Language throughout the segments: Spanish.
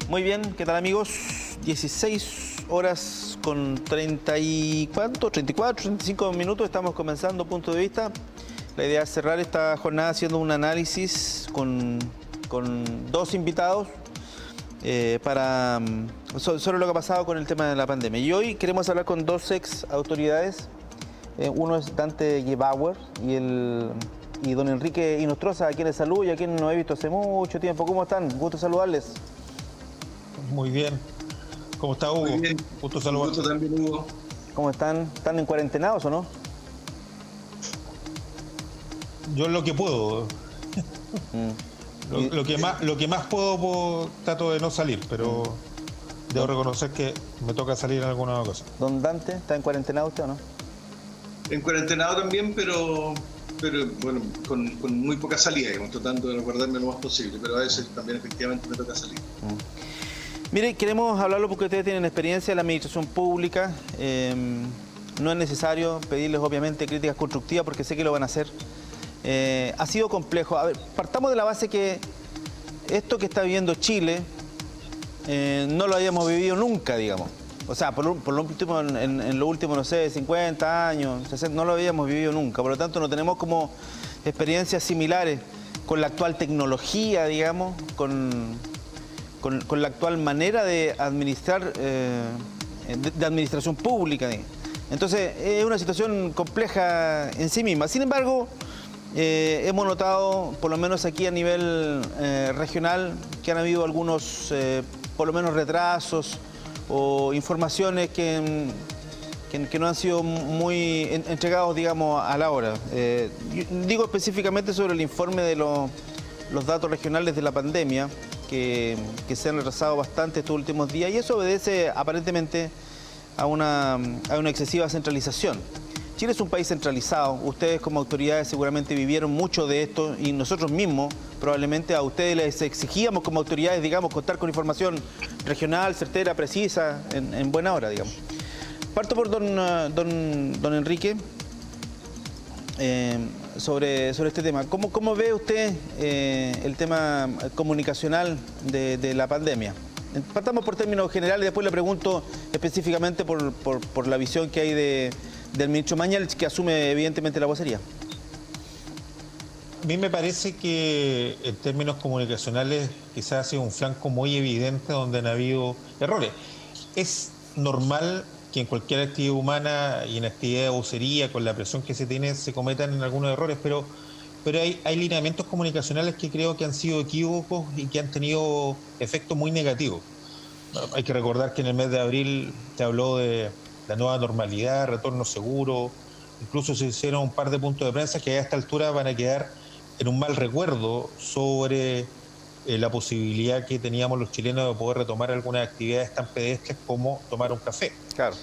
Muy bien, ¿qué tal amigos? 16 horas con 30 y ¿cuánto? 34, 35 minutos, estamos comenzando Punto de Vista. La idea es cerrar esta jornada haciendo un análisis con dos invitados sobre lo que ha pasado con el tema de la pandemia. Y hoy queremos hablar con dos ex autoridades. Uno es Dante Gebauer y don Enrique Inostroza, a quienes saludo y a quienes no he visto hace mucho tiempo. ¿Cómo están? Gusto saludarles. Muy bien. ¿Cómo está, Hugo? Muy bien. Gusto saludarte. Gusto también, Hugo. ¿Cómo están? ¿Están en cuarentenados o no? Yo lo que puedo. Lo que más puedo, trato de no salir, pero debo reconocer que me toca salir en alguna ocasión. ¿Don Dante está en cuarentenado usted o no? En cuarentenado también, pero bueno, con muy poca salida, digamos, tratando de recordarme lo más posible, pero a veces también efectivamente me toca salir. Mire, queremos hablarlo porque ustedes tienen experiencia en la administración pública. No es necesario pedirles, obviamente, críticas constructivas porque sé que lo van a hacer. Ha sido complejo. A ver, partamos de la base que esto que está viviendo Chile no lo habíamos vivido nunca, digamos. O sea, por lo último, en los últimos, no sé, 50 años, 60, no lo habíamos vivido nunca. Por lo tanto, no tenemos como experiencias similares con la actual tecnología, digamos, con la actual manera de administrar, de administración pública. Entonces, es una situación compleja en sí misma. Sin embargo, hemos notado, por lo menos aquí a nivel regional, que han habido algunos, por lo menos, retrasos o informaciones que no han sido muy entregados, digamos, a la hora. Digo específicamente sobre el informe de los datos regionales de la pandemia, que se han retrasado bastante estos últimos días, y eso obedece aparentemente a una excesiva centralización. Chile es un país centralizado, ustedes como autoridades seguramente vivieron mucho de esto y nosotros mismos probablemente a ustedes les exigíamos como autoridades, digamos, contar con información regional, certera, precisa, en buena hora, digamos. Parto por don Enrique. Sobre este tema. ¿Cómo ve usted el tema comunicacional de la pandemia? Partamos por términos generales, después le pregunto específicamente por la visión que hay del ministro Mañalich, que asume evidentemente la vocería. A mí me parece que en términos comunicacionales quizás ha sido un flanco muy evidente donde han habido errores. Es normal que en cualquier actividad humana y en actividad de vocería, con la presión que se tiene, se cometan algunos errores, pero hay lineamientos comunicacionales que creo que han sido equívocos y que han tenido efectos muy negativos. Hay que recordar que en el mes de abril se habló de la nueva normalidad, retorno seguro, incluso se hicieron un par de puntos de prensa que a esta altura van a quedar en un mal recuerdo sobre la posibilidad que teníamos los chilenos de poder retomar algunas actividades tan pedestres como tomar un café. Claro.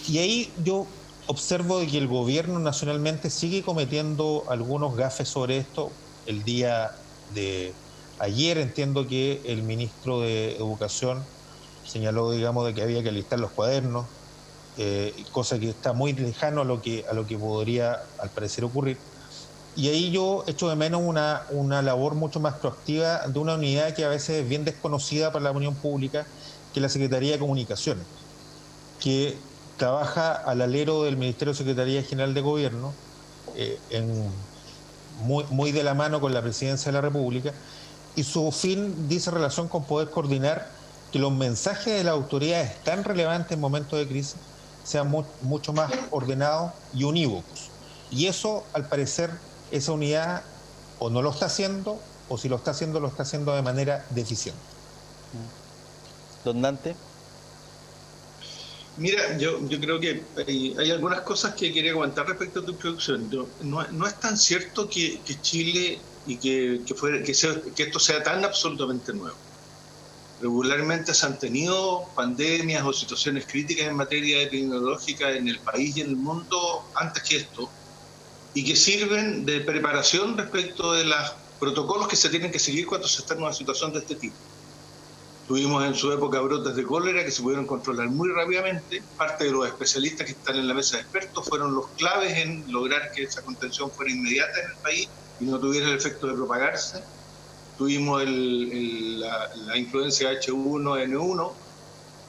Y ahí yo observo de que el gobierno nacionalmente sigue cometiendo algunos gafes sobre esto. El día de ayer entiendo que el ministro de Educación señaló, digamos, de que había que alistar los cuadernos, cosa que está muy lejano a lo que podría al parecer ocurrir. Y ahí yo echo de menos una labor mucho más proactiva de una unidad que a veces es bien desconocida para la opinión pública, que es la Secretaría de Comunicaciones, que trabaja al alero del Ministerio de Secretaría General de Gobierno, muy de la mano con la Presidencia de la República, y su fin dice relación con poder coordinar que los mensajes de las autoridades tan relevantes en momentos de crisis sean mucho más ordenados y unívocos. Y eso, al parecer, esa unidad o no lo está haciendo, o si lo está haciendo de manera deficiente. Don Dante. Mira, yo creo que hay algunas cosas que quería comentar respecto a tu introducción. No es tan cierto que Chile y que esto sea tan absolutamente nuevo. Regularmente se han tenido pandemias o situaciones críticas en materia epidemiológica en el país y en el mundo antes que esto, y que sirven de preparación respecto de los protocolos que se tienen que seguir cuando se está en una situación de este tipo. Tuvimos en su época brotes de cólera que se pudieron controlar muy rápidamente. Parte de los especialistas que están en la mesa de expertos fueron los claves en lograr que esa contención fuera inmediata en el país y no tuviera el efecto de propagarse. Tuvimos la influencia H1N1,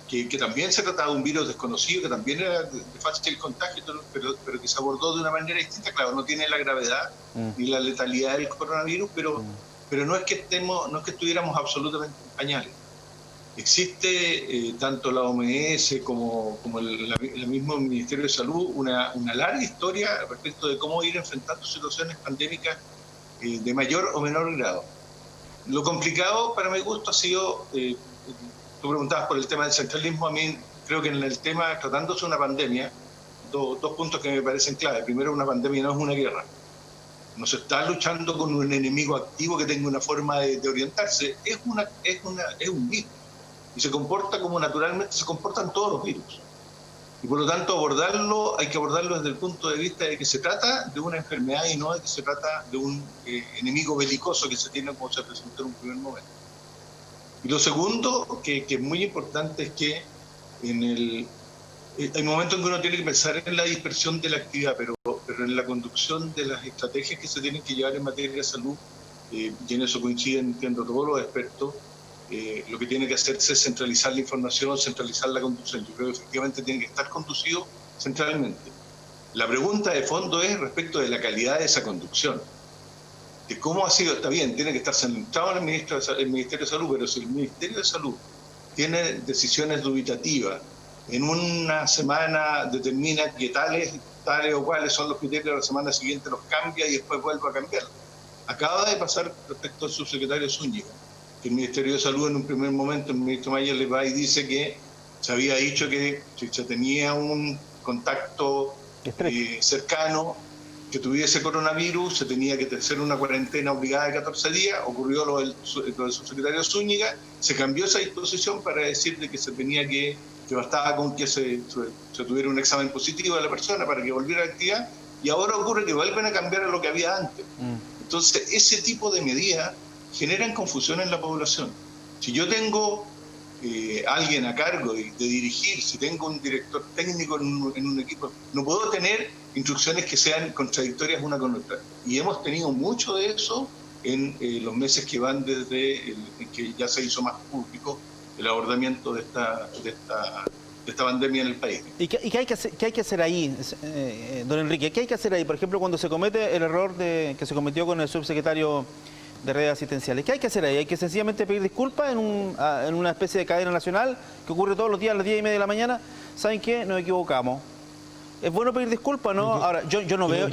que también se trataba de un virus desconocido, que también era de fácil contagio, pero que se abordó de una manera distinta. Claro, no tiene la gravedad ni la letalidad del coronavirus, pero no es que estuviéramos absolutamente en pañales. Existe tanto la OMS como el mismo Ministerio de Salud una larga historia respecto de cómo ir enfrentando situaciones pandémicas de mayor o menor grado. Lo complicado para mi gusto ha sido, tú preguntabas por el tema del centralismo, a mí creo que en el tema, tratándose de una pandemia, dos puntos que me parecen clave. Primero, una pandemia no es una guerra. No se está luchando con un enemigo activo que tenga una forma de orientarse. Es un virus. Y se comporta como naturalmente se comportan todos los virus. Y por lo tanto hay que abordarlo desde el punto de vista de que se trata de una enfermedad y no de que se trata de un enemigo belicoso que se tiene como se presentó en un primer momento. Y lo segundo, que es muy importante, es que hay momentos en que uno tiene que pensar en la dispersión de la actividad, pero en la conducción de las estrategias que se tienen que llevar en materia de salud, y en eso coinciden, entiendo, todos los expertos. Lo que tiene que hacerse es centralizar la información, centralizar la conducción. Yo creo que efectivamente tiene que estar conducido centralmente. La pregunta de fondo es respecto de la calidad de esa conducción, de cómo ha sido. Está bien, tiene que estar centrado en el Ministerio de Salud, pero si el Ministerio de Salud tiene decisiones dubitativas, en una semana determina que tales o cuales son los criterios, la semana siguiente los cambia y después vuelve a cambiar. Acaba de pasar respecto al subsecretario Zúñiga, que el Ministerio de Salud en un primer momento, el ministro Mayer le va y dice que se había dicho que si se tenía un contacto cercano que tuviese coronavirus, se tenía que hacer una cuarentena obligada de 14 días, ocurrió lo del subsecretario Zúñiga, se cambió esa disposición para decir de que se tenía que bastaba con que se tuviera un examen positivo de la persona para que volviera a la actividad, y ahora ocurre que vuelven a cambiar a lo que había antes. Entonces, ese tipo de medidas generan confusión en la población. Si yo tengo alguien a cargo de dirigir, si tengo un director técnico en un equipo, no puedo tener instrucciones que sean contradictorias una con otra. Y hemos tenido mucho de eso en los meses que van desde que ya se hizo más público el abordamiento de esta pandemia en el país. ¿Y qué hay que hacer ahí, don Enrique? ¿Qué hay que hacer ahí? Por ejemplo, cuando se comete el error que se cometió con el subsecretario de redes asistenciales, ¿qué hay que hacer ahí? ¿Hay que sencillamente pedir disculpas en una especie de cadena nacional que ocurre todos los días a las 10:30 de la mañana? ¿Saben qué? Nos equivocamos. ¿Es bueno pedir disculpas, no? Ahora, yo no veo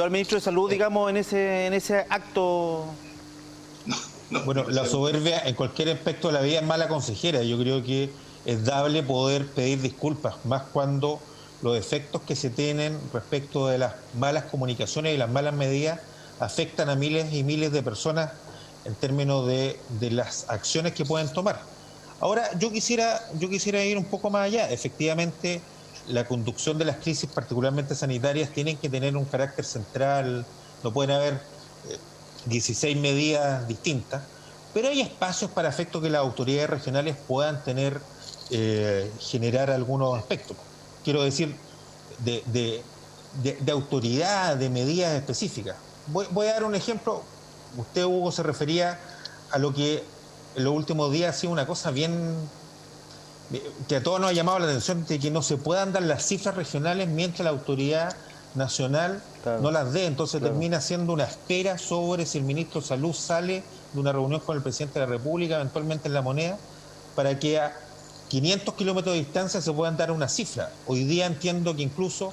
al ministro de Salud, digamos, en ese acto. Bueno, la soberbia en cualquier aspecto de la vida es mala consejera. Yo creo que es dable poder pedir disculpas, más cuando los efectos que se tienen respecto de las malas comunicaciones y las malas medidas afectan a miles y miles de personas en términos de las acciones que pueden tomar. Ahora, yo quisiera ir un poco más allá. Efectivamente, la conducción de las crisis, particularmente sanitarias, tienen que tener un carácter central. No pueden haber 16 medidas distintas, pero hay espacios para efectos que las autoridades regionales puedan tener, generar algunos aspectos. Quiero decir, de autoridad, de medidas específicas. Voy a dar un ejemplo. Usted, Hugo, se refería a lo que en los últimos días ha sido una cosa bien que a todos nos ha llamado la atención, de que no se puedan dar las cifras regionales mientras la autoridad nacional no las dé. Entonces termina siendo una espera sobre si el ministro de Salud sale de una reunión con el presidente de la República, eventualmente en La Moneda, para que a 500 kilómetros de distancia se puedan dar una cifra. Hoy día entiendo que incluso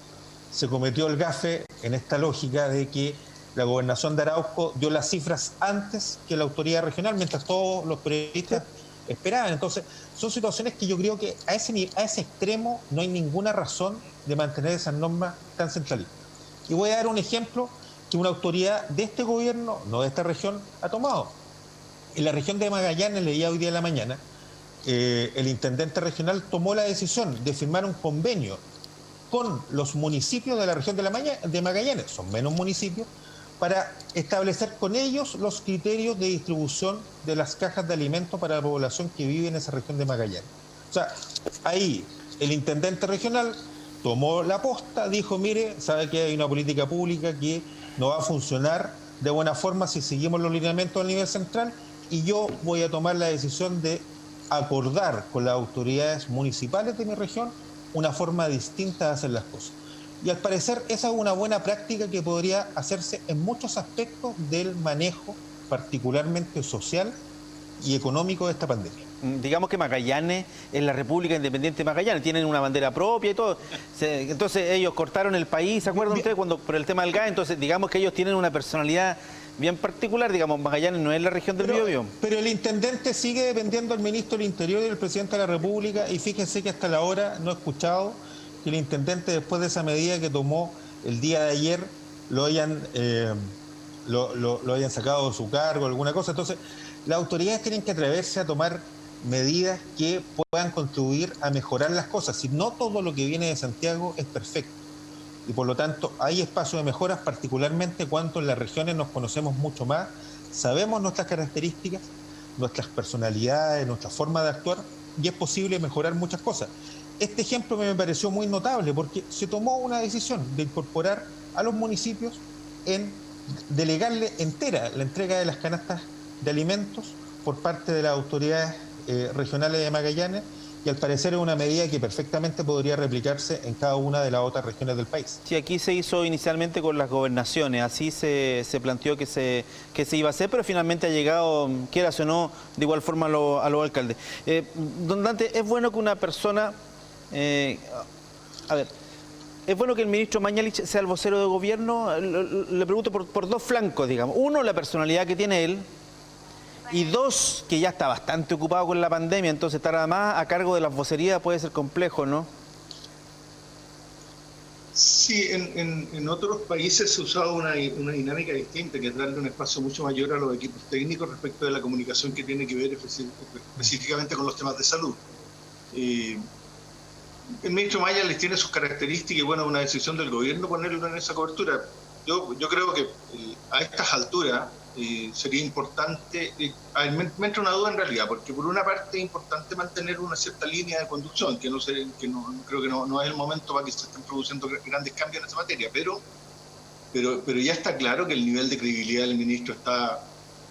se cometió el gafe en esta lógica de que la gobernación de Arauco dio las cifras antes que la autoridad regional, mientras todos los periodistas esperaban. Entonces, son situaciones que yo creo que a ese extremo no hay ninguna razón de mantener esas normas tan centralistas. Y voy a dar un ejemplo que una autoridad de este gobierno, no de esta región, ha tomado. En la región de Magallanes, leía hoy día en la mañana, el intendente regional tomó la decisión de firmar un convenio con los municipios de la región de Magallanes, son menos municipios, para establecer con ellos los criterios de distribución de las cajas de alimentos para la población que vive en esa región de Magallanes. O sea, ahí el intendente regional tomó la posta, dijo, mire, sabe que hay una política pública que no va a funcionar de buena forma si seguimos los lineamientos a nivel central, y yo voy a tomar la decisión de acordar con las autoridades municipales de mi región una forma distinta de hacer las cosas. Y al parecer esa es una buena práctica que podría hacerse en muchos aspectos del manejo, particularmente social y económico, de esta pandemia. Digamos que Magallanes es la República Independiente de Magallanes, tienen una bandera propia y todo. Entonces ellos cortaron el país, ¿se acuerdan ustedes? Por el tema del gas, entonces digamos que ellos tienen una personalidad bien particular, digamos, Magallanes no es la región del Biobío. Pero el intendente sigue dependiendo del ministro del Interior y del presidente de la República, y fíjense que hasta la hora no he escuchado que el intendente, después de esa medida que tomó el día de ayer, lo hayan sacado de su cargo, alguna cosa. Entonces, las autoridades tienen que atreverse a tomar medidas que puedan contribuir a mejorar las cosas. Si no, todo lo que viene de Santiago es perfecto. Y por lo tanto, hay espacio de mejoras, particularmente cuando en las regiones nos conocemos mucho más, sabemos nuestras características, nuestras personalidades, nuestra forma de actuar, y es posible mejorar muchas cosas. Este ejemplo me pareció muy notable porque se tomó una decisión de incorporar a los municipios en delegarle entera la entrega de las canastas de alimentos por parte de las autoridades regionales de Magallanes, y al parecer es una medida que perfectamente podría replicarse en cada una de las otras regiones del país. Sí, aquí se hizo inicialmente con las gobernaciones, así se planteó que se iba a hacer, pero finalmente ha llegado, quieras o no, de igual forma a los alcaldes. Don Dante, ¿es bueno que una persona... ¿es bueno que el ministro Mañalich sea el vocero de gobierno? Le pregunto por dos flancos, digamos. Uno, la personalidad que tiene él, y dos, que ya está bastante ocupado con la pandemia, entonces estar además a cargo de las vocerías puede ser complejo, ¿no? Sí, en otros países se ha usado una dinámica distinta, que es darle un espacio mucho mayor a los equipos técnicos respecto de la comunicación que tiene que ver específicamente con los temas de salud. El ministro Mañalich tiene sus características y bueno, una decisión del gobierno ponerlo en esa cobertura. Yo creo que a estas alturas sería importante, me entra una duda en realidad, porque por una parte es importante mantener una cierta línea de conducción, creo que no es el momento para que se estén produciendo grandes cambios en esa materia, pero ya está claro que el nivel de credibilidad del ministro está a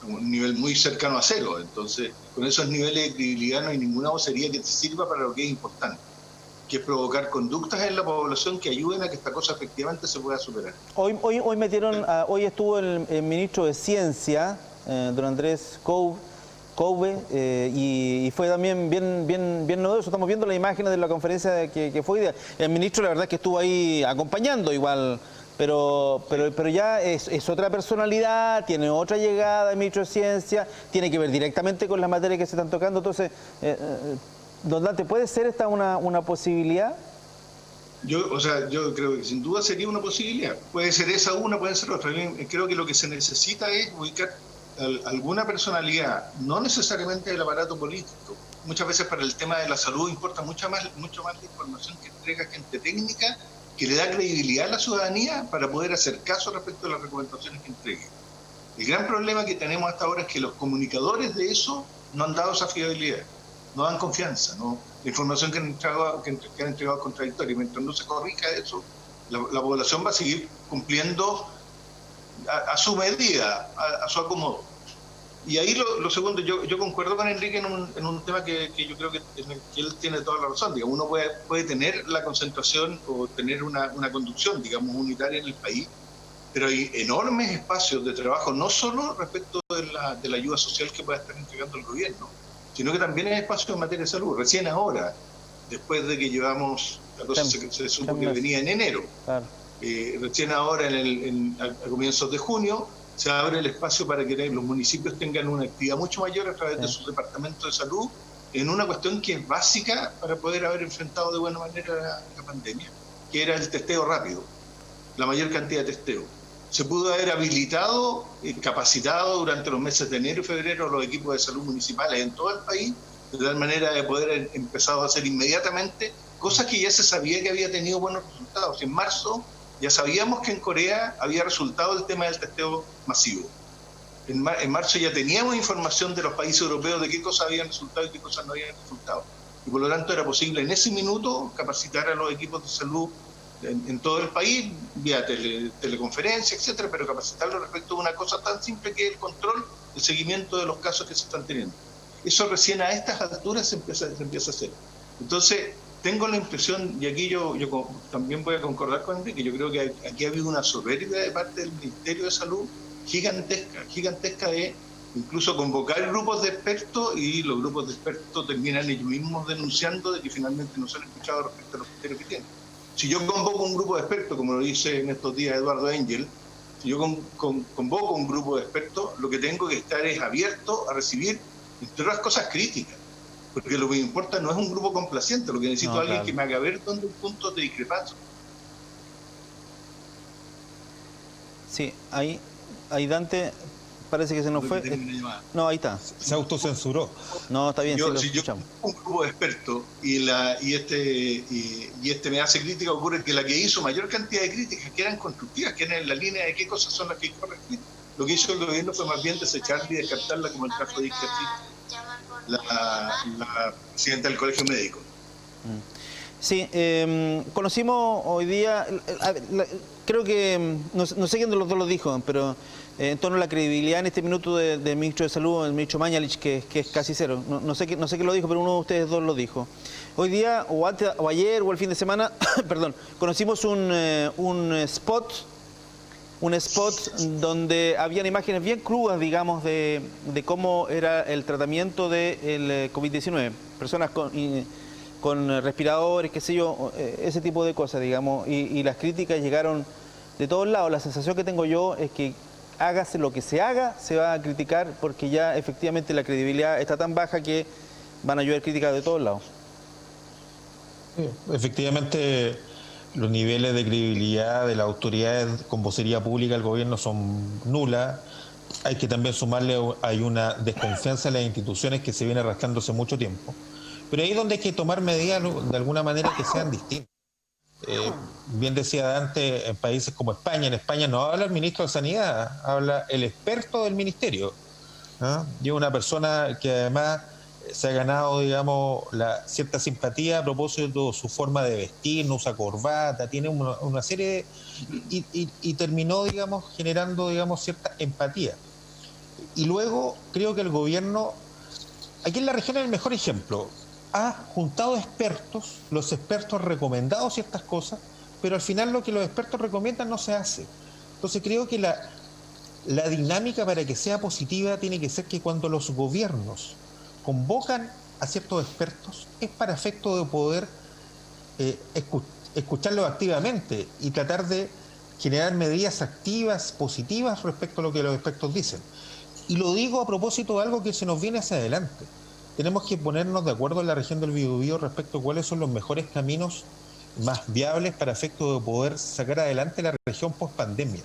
un nivel muy cercano a cero. Entonces, con esos niveles de credibilidad no hay ninguna vocería que te sirva para lo que es importante, que es provocar conductas en la población que ayuden a que esta cosa efectivamente se pueda superar. Hoy estuvo el ministro de Ciencia, don Andrés Couve, y fue también bien novedoso. Estamos viendo las imágenes de la conferencia que fue hoy día. El ministro, la verdad es que estuvo ahí acompañando igual, pero ya es otra personalidad, tiene otra llegada el ministro de Ciencia, tiene que ver directamente con las materias que se están tocando. Entonces, don Dante, ¿puede ser esta una posibilidad? Yo creo que sin duda sería una posibilidad. Puede ser esa una, puede ser otra. Creo que lo que se necesita es ubicar alguna personalidad, no necesariamente del aparato político. Muchas veces para el tema de la salud importa mucho más la información que entrega gente técnica, que le da credibilidad a la ciudadanía para poder hacer caso respecto a las recomendaciones que entregue. El gran problema que tenemos hasta ahora es que los comunicadores de eso no han dado esa fiabilidad. No dan confianza, ¿no? La información que han entregado es contradictoria. Mientras no se corrija eso, la población va a seguir cumpliendo a su medida, a su acomodo. Y ahí lo segundo, yo concuerdo con Enrique en un tema que yo creo que él tiene toda la razón. Digamos, uno puede tener la concentración o tener una conducción, digamos, unitaria en el país, pero hay enormes espacios de trabajo, no solo respecto de la ayuda social que pueda estar entregando el gobierno, sino que también hay espacios en materia de salud. Recién ahora, después de que llevamos, la cosa se supo que venía en enero, claro. Recién ahora, a comienzos de junio, se abre el espacio para que los municipios tengan una actividad mucho mayor a través de sus departamentos de salud, en una cuestión que es básica para poder haber enfrentado de buena manera la pandemia, que era el testeo rápido, la mayor cantidad de testeo. Se pudo haber habilitado, capacitado durante los meses de enero y febrero los equipos de salud municipales en todo el país, de tal manera de poder empezar a hacer inmediatamente cosas que ya se sabía que había tenido buenos resultados. En marzo Ya sabíamos que en Corea había resultado el tema del testeo masivo. En marzo ya teníamos información de los países europeos de qué cosas habían resultado y qué cosas no habían resultado. Y por lo tanto era posible en ese minuto capacitar a los equipos de salud en todo el país, vía teleconferencia, etcétera, pero capacitarlos respecto a una cosa tan simple que es el control, el seguimiento de los casos que se están teniendo. Eso recién a estas alturas se empieza a hacer. Entonces, tengo la impresión, y aquí yo también voy a concordar con Enrique, yo creo que aquí ha habido una soberbia de parte del Ministerio de Salud gigantesca de incluso convocar grupos de expertos, y los grupos de expertos terminan ellos mismos denunciando de que finalmente no se han escuchado respecto a los criterios que tienen. Si yo convoco un grupo de expertos, como lo dice en estos días Eduardo Engel, si yo convoco un grupo de expertos, lo que tengo que estar es abierto a recibir, entre otras cosas, críticas. Porque lo que me importa no es un grupo complaciente, lo que necesito es alguien que me haga ver dónde hay puntos de discrepancia. Sí, ahí Dante parece que se nos fue. No, ahí está. Se autocensuró. No, está bien, si yo un grupo de expertos y este me hace crítica, ocurre que la que hizo mayor cantidad de críticas, que eran constructivas, que eran en la línea de qué cosas son las que hay que corregir, lo que hizo el gobierno fue más bien desecharla y descartarla, como el caso de la presidenta del Colegio Médico. Sí, conocimos hoy día, creo que, no sé quién de los dos lo dijo, pero en torno a la credibilidad en este minuto del ministro de Salud, el ministro Mañalich, que es casi cero. No sé quién lo dijo, pero uno de ustedes dos lo dijo. Hoy día, o ayer, o el fin de semana, perdón, conocimos un spot donde habían imágenes bien crudas, digamos, de cómo era el tratamiento del COVID-19. Personas con respiradores, qué sé yo, ese tipo de cosas, digamos, y las críticas llegaron de todos lados. La sensación que tengo yo es que hágase lo que se haga, se va a criticar, porque ya efectivamente la credibilidad está tan baja que van a llover críticas de todos lados. Efectivamente, los niveles de credibilidad de las autoridades con vocería pública del gobierno son nulas. Hay que también sumarle, hay una desconfianza en las instituciones que se viene arrastrando hace mucho tiempo. Pero ahí es donde hay que tomar medidas de alguna manera que sean distintas. Bien decía Dante, en países como España, en España no habla el ministro de Sanidad, habla el experto del ministerio, ¿no? Y una persona que además se ha ganado, digamos, cierta simpatía a propósito de su forma de vestir, no usa corbata, tiene una serie de... Y terminó, digamos, generando, digamos, cierta empatía. Y luego creo que el gobierno, aquí en la región es el mejor ejemplo, ha juntado expertos, los expertos recomendado ciertas cosas, pero al final lo que los expertos recomiendan no se hace. Entonces creo que la dinámica para que sea positiva tiene que ser que cuando los gobiernos convocan a ciertos expertos es para efecto de poder escucharlos activamente y tratar de generar medidas activas, positivas respecto a lo que los expertos dicen. Y lo digo a propósito de algo que se nos viene hacia adelante. Tenemos que ponernos de acuerdo en la región del Biobío respecto a cuáles son los mejores caminos más viables para efecto de poder sacar adelante la región post-pandemia.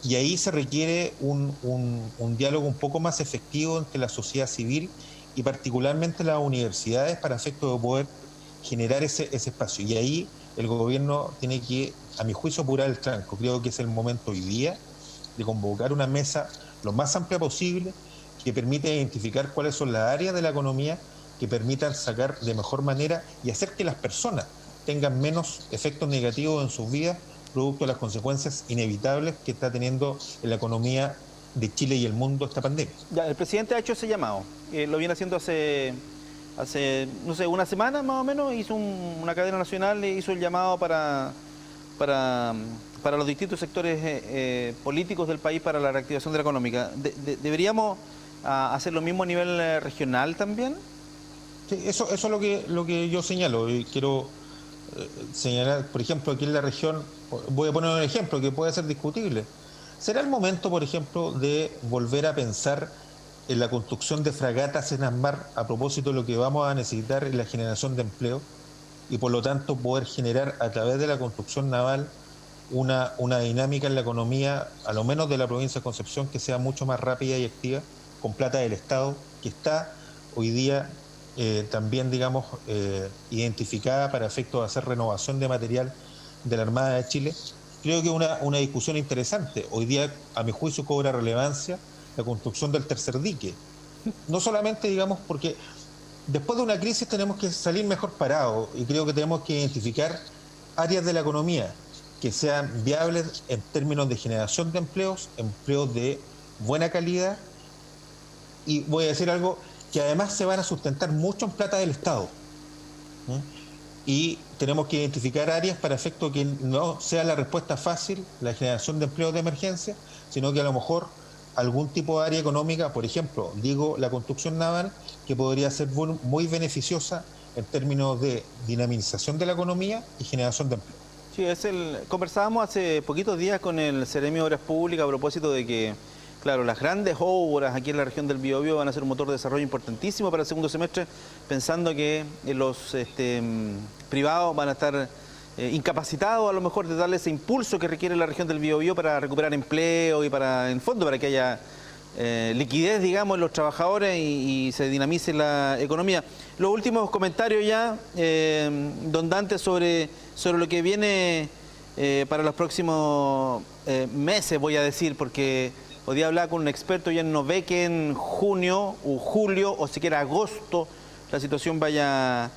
Y ahí se requiere un diálogo un poco más efectivo entre la sociedad civil y particularmente las universidades para efecto de poder generar ese espacio. Y ahí el gobierno tiene que, a mi juicio, apurar el tranco. Creo que es el momento hoy día de convocar una mesa lo más amplia posible que permita identificar cuáles son las áreas de la economía que permitan sacar de mejor manera y hacer que las personas tengan menos efectos negativos en sus vidas producto de las consecuencias inevitables que está teniendo en la economía de Chile y el mundo esta pandemia. Ya, el presidente ha hecho ese llamado, lo viene haciendo hace no sé, una semana más o menos, hizo una cadena nacional, hizo el llamado para los distintos sectores políticos del país para la reactivación de la económica. ¿Deberíamos hacer lo mismo a nivel regional también? Sí, eso es lo que yo señalo y quiero señalar, por ejemplo, aquí en la región, voy a poner un ejemplo que puede ser discutible. ¿Será el momento, por ejemplo, de volver a pensar en la construcción de fragatas en el mar a propósito de lo que vamos a necesitar en la generación de empleo y por lo tanto poder generar a través de la construcción naval una dinámica en la economía, a lo menos de la provincia de Concepción, que sea mucho más rápida y activa, con plata del Estado, que está hoy día también, digamos, identificada para efectos de hacer renovación de material de la Armada de Chile, creo que es una discusión interesante. Hoy día, a mi juicio, cobra relevancia la construcción del tercer dique. No solamente, digamos, porque después de una crisis tenemos que salir mejor parados y creo que tenemos que identificar áreas de la economía que sean viables en términos de generación de empleos de buena calidad, y voy a decir algo, que además se van a sustentar mucho en plata del Estado. Y tenemos que identificar áreas para efecto que no sea la respuesta fácil la generación de empleos de emergencia, sino que a lo mejor algún tipo de área económica, por ejemplo, digo la construcción naval, que podría ser muy beneficiosa en términos de dinamización de la economía y generación de empleo. Sí, conversábamos hace poquitos días con el Seremio de Obras Públicas a propósito de que, claro, las grandes obras aquí en la región del Biobío van a ser un motor de desarrollo importantísimo para el segundo semestre, pensando que los privados van a estar incapacitados a lo mejor de darle ese impulso que requiere la región del Biobío para recuperar empleo y para, en fondo, para que haya liquidez, digamos, en los trabajadores y se dinamice la economía. Los últimos comentarios ya, don Dante, sobre lo que viene para los próximos meses, voy a decir, porque hoy día hablaba con un experto, ya no ve que en junio o julio o siquiera agosto la situación vaya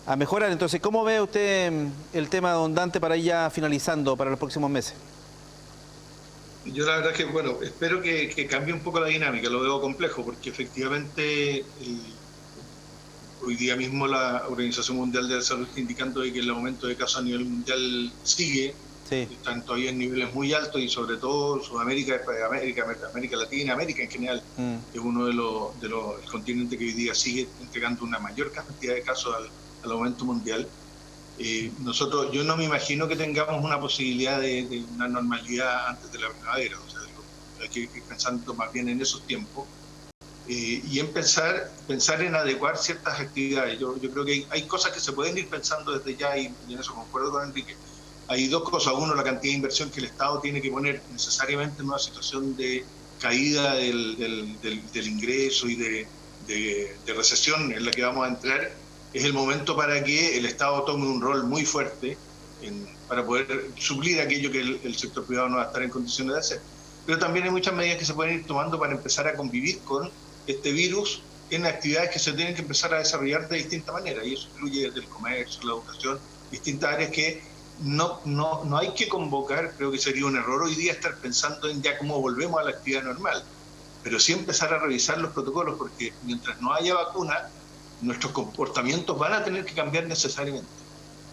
a mejorar. Entonces, ¿cómo ve usted el tema, don Dante, para ir ya finalizando para los próximos meses? Yo la verdad es que, bueno, espero que cambie un poco la dinámica, lo veo complejo, porque efectivamente hoy día mismo la Organización Mundial de la Salud está indicando que el aumento de casos a nivel mundial sigue, están todavía en niveles muy altos y sobre todo Sudamérica, América Latina, América en general, es uno de los continentes que hoy día sigue entregando una mayor cantidad de casos al aumento mundial. Yo no me imagino que tengamos una posibilidad de una normalidad antes de la primavera, o sea, hay que ir pensando más bien en esos tiempos y en pensar en adecuar ciertas actividades. Yo creo que hay cosas que se pueden ir pensando desde ya y en eso concuerdo con Enrique. Hay dos cosas. Uno, la cantidad de inversión que el Estado tiene que poner necesariamente en una situación de caída del ingreso y de recesión en la que vamos a entrar. Es el momento para que el Estado tome un rol muy fuerte para poder suplir aquello que el sector privado no va a estar en condiciones de hacer. Pero también hay muchas medidas que se pueden ir tomando para empezar a convivir con este virus en actividades que se tienen que empezar a desarrollar de distinta manera. Y eso incluye desde el comercio, la educación, distintas áreas que no hay que convocar. Creo que sería un error hoy día estar pensando en ya cómo volvemos a la actividad normal. Pero sí empezar a revisar los protocolos, porque mientras no haya vacuna, nuestros comportamientos van a tener que cambiar necesariamente.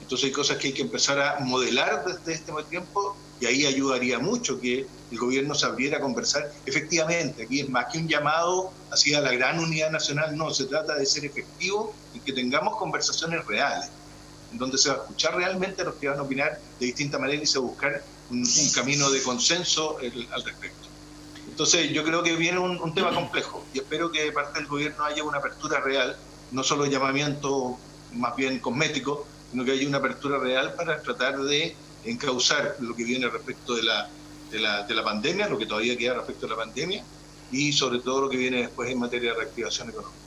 Entonces hay cosas que hay que empezar a modelar desde este tiempo y ahí ayudaría mucho que el gobierno se abriera a conversar. Efectivamente, aquí es más que un llamado hacia la gran unidad nacional, no, se trata de ser efectivo y que tengamos conversaciones reales, en donde se va a escuchar realmente a los que van a opinar de distinta manera y se va a buscar un camino de consenso al respecto. Entonces yo creo que viene un tema complejo y espero que de parte del gobierno haya una apertura real, no solo llamamiento más bien cosmético, sino que haya una apertura real para tratar de encauzar lo que viene respecto de la pandemia, lo que todavía queda respecto de la pandemia y sobre todo lo que viene después en materia de reactivación económica.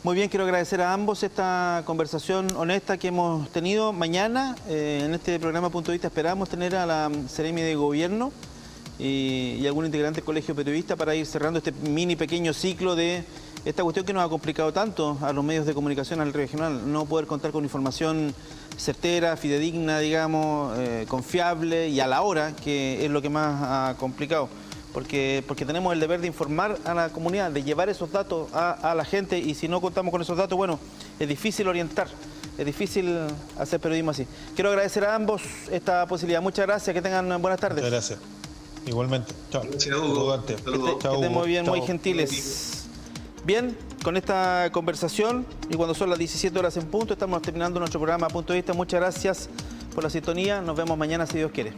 Muy bien, quiero agradecer a ambos esta conversación honesta que hemos tenido. Mañana en este programa Punto de Vista esperamos tener a la Seremi de Gobierno y algún integrante del Colegio Periodista para ir cerrando este pequeño ciclo de esta cuestión que nos ha complicado tanto a los medios de comunicación al regional, no poder contar con información certera, fidedigna, digamos, confiable y a la hora, que es lo que más ha complicado. Porque tenemos el deber de informar a la comunidad, de llevar esos datos a la gente y si no contamos con esos datos, bueno, es difícil orientar, es difícil hacer periodismo así. Quiero agradecer a ambos esta posibilidad. Muchas gracias, que tengan buenas tardes. Muchas gracias. Igualmente. Chao. Gracias, Hugo. Que estén muy bien, muy gentiles. Bien, con esta conversación y cuando son las 17 horas en punto, estamos terminando nuestro programa Punto de Vista. Muchas gracias por la sintonía. Nos vemos mañana si Dios quiere.